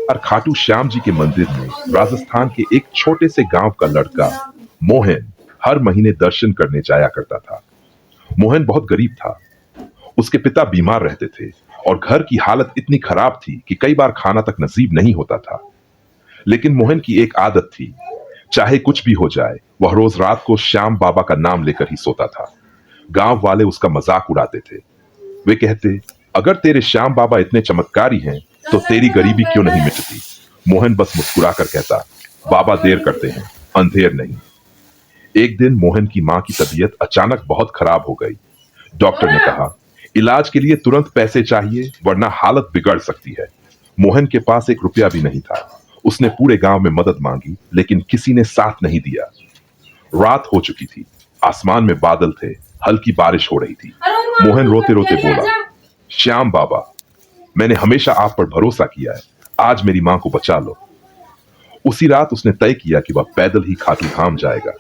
और खाटू श्याम जी के मंदिर में राजस्थान के एक छोटे से गांव का लड़का मोहन हर महीने दर्शन करने जाया करता था। मोहन बहुत गरीब था। उसके पिता बीमार रहते थे और घर की हालत इतनी खराब थी कि कई बार खाना तक नसीब नहीं होता था। लेकिन मोहन की एक आदत थी, चाहे कुछ भी हो जाए वह रोज रात को श्याम बाबा का नाम लेकर ही सोता था। गांव वाले उसका मजाक उड़ाते थे। वे कहते, अगर तेरे श्याम बाबा इतने चमत्कारी हैं तो तेरी गरीबी क्यों नहीं मिटती। मोहन बस मुस्कुराकर कहता, बाबा देर करते हैं, अंधेर नहीं। एक दिन मोहन की मां की तबीयत अचानक बहुत खराब हो गई। डॉक्टर ने कहा, इलाज के लिए तुरंत पैसे चाहिए वरना हालत बिगड़ सकती है। मोहन के पास एक रुपया भी नहीं था। उसने पूरे गांव में मदद मांगी लेकिन किसी ने साथ नहीं दिया। रात हो चुकी थी, आसमान में बादल थे, हल्की बारिश हो रही थी। मोहन रोते रोते बोला, श्याम बाबा, मैंने हमेशा आप पर भरोसा किया है, आज मेरी मां को बचा लो। उसी रात उसने तय किया कि वह पैदल ही खाटू धाम जाएगा।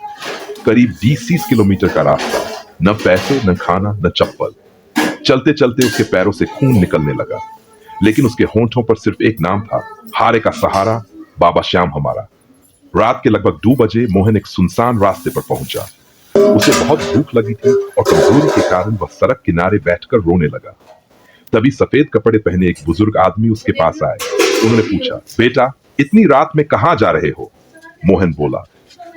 करीब 20-30 किलोमीटर का रास्ता, न पैसे, न खाना, न चप्पल। चलते चलते उसके पैरों से खून निकलने लगा, लेकिन उसके होंठों पर सिर्फ एक नाम था, हारे का सहारा, बाबा श्याम हमारा। रात के लगभग 2 बजे मोहन एक सुनसान रास्ते पर पहुंचा। उसे बहुत भूख लगी थी और कमजोरी के कारण वह सड़क किनारे बैठकर रोने लगा। तभी सफेद कपड़े पहने एक बुजुर्ग आदमी उसके पास आए। उन्होंने पूछा, बेटा, इतनी रात में कहां जा रहे हो? मोहन बोला,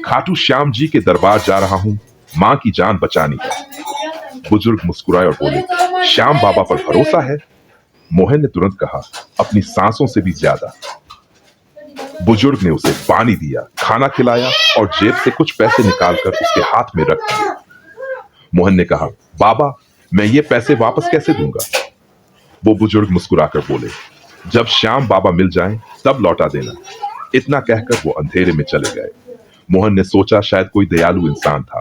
खाटू श्याम जी के दरबार जा रहा हूं, मां की जान बचानी है। बुजुर्ग मुस्कुराए और बोले, श्याम बाबा पर भरोसा है? मोहन ने तुरंत कहा, अपनी सांसों से भी ज्यादा। बुजुर्ग ने उसे पानी दिया, खाना खिलाया और जेब से कुछ पैसे निकालकर उसके हाथ में रख दिए। मोहन ने कहा, बाबा, मैं ये पैसे वापस कैसे दूंगा? वो बुजुर्ग मुस्कुराकर बोले, जब श्याम बाबा मिल जाएं तब लौटा देना। इतना कहकर वो अंधेरे में चले गए। मोहन ने सोचा शायद कोई दयालु इंसान था।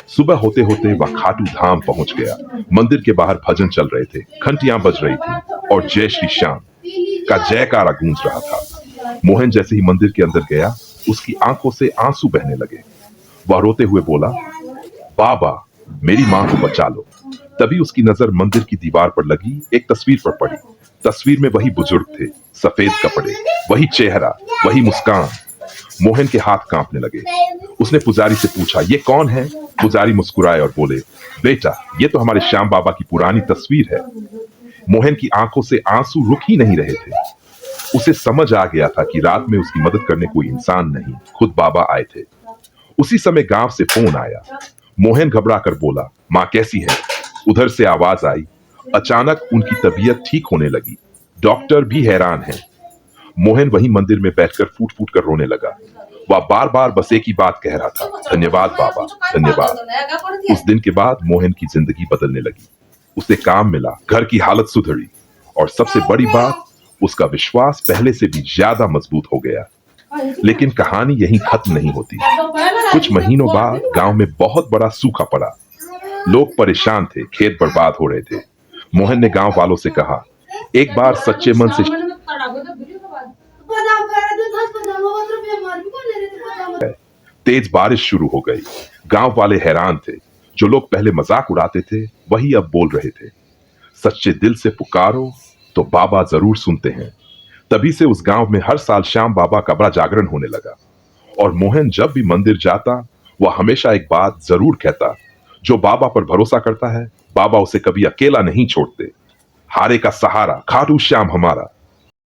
सुबह होते होते वह खाटू धाम पहुंच गया। मंदिर के बाहर भजन चल रहे थे, घंटियां बज रही थी और जय श्री श्याम का जयकारा गूंज रहा था। मोहन जैसे ही मंदिर के अंदर गया, उसकी आंखों से आंसू बहने लगे। वह रोते हुए बोला, बाबा, मेरी मां को बचा लो। तभी उसकी नजर मंदिर की दीवार पर लगी एक तस्वीर पर पड़ी। तस्वीर में वही बुजुर्ग थे, सफेद कपड़े, वही चेहरा, वही मुस्कान। मोहन के हाथ कांपने लगे। उसने पुजारी से पूछा, ये कौन है? पुजारी मुस्कुराए और बोले, बेटा, ये तो हमारे श्याम बाबा की पुरानी तस्वीर है। मोहन की आंखों से आंसू रुक ही नहीं रहे थे। उसे समझ आ गया था कि रात में उसकी मदद करने कोई इंसान नहीं, खुद बाबा आए थे। उसी समय गांव से फोन आया। मोहन घबरा कर बोला, मां कैसी है? उधर से आवाज आई। अचानक उनकी तबीयत ठीक होने लगी। डॉक्टर भी हैरान हैं। मोहन वहीं मंदिर में बैठकर फूट फूट कर रोने लगा। वह बार बार बस एक ही बात कह रहा था, धन्यवाद बाबा, धन्यवाद। उस दिन के बाद मोहन की जिंदगी बदलने लगी। उसे काम मिला, घर की हालत सुधरी और सबसे बड़ी बात, उसका विश्वास पहले से भी ज्यादा मजबूत हो गया। लेकिन कहानी यहीं खत्म नहीं होती। कुछ महीनों बाद गांव में बहुत बड़ा सूखा पड़ा। लोग परेशान थे, खेत बर्बाद हो रहे थे। मोहन ने गांव वालों से कहा, एक बार सच्चे मन से तेज बारिश शुरू हो गई। गांव वाले हैरान थे। जो लोग पहले मजाक उड़ाते थे वही अब बोल रहे थे, सच्चे दिल से पुकारो तो बाबा जरूर सुनते हैं। तभी से उस गांव में हर साल श्याम बाबा का बड़ा जागरण होने लगा। और मोहन जब भी मंदिर जाता, वह हमेशा एक बात जरूर कहता, जो बाबा पर भरोसा करता है, बाबा उसे कभी अकेला नहीं छोड़ते। हारे का सहारा, खाटू श्याम हमारा।